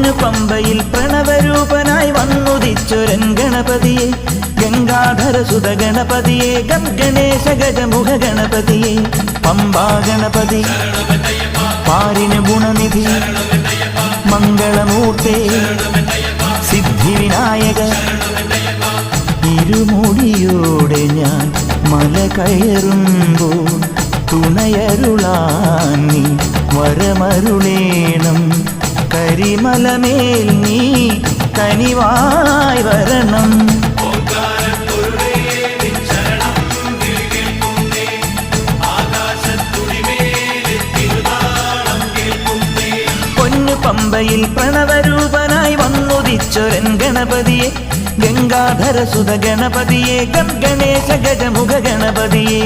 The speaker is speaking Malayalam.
പൊന്നു പമ്പയിൽ പ്രണവരൂപനായി വന്നുദിച്ചൊരൻ ഗണപതിയെ ഗംഗാധരസുത ഗണപതിയെ ഗണേശ ഗജമുഖ ഗണപതിയെ പമ്പാ ഗണപതി പാരിന് ഗുണനിധി മംഗളമൂർത്തേ സിദ്ധിവിനായക ഇരുമുടിയോടെ ഞാൻ മല കയറുമ്പോൾ തുണയരുളാൻ നീ വരമരുളേണം കരിമലമേൽ നീ കനിവായി വരണം പൊന്നു പമ്പയിൽ പ്രണവരൂപനായി വന്നുദിച്ചൊരൻ ഗണപതിയെ ഗംഗാധരസുത ഗണപതിയെ ഗണേശ ഗജമുഖ ഗണപതിയെ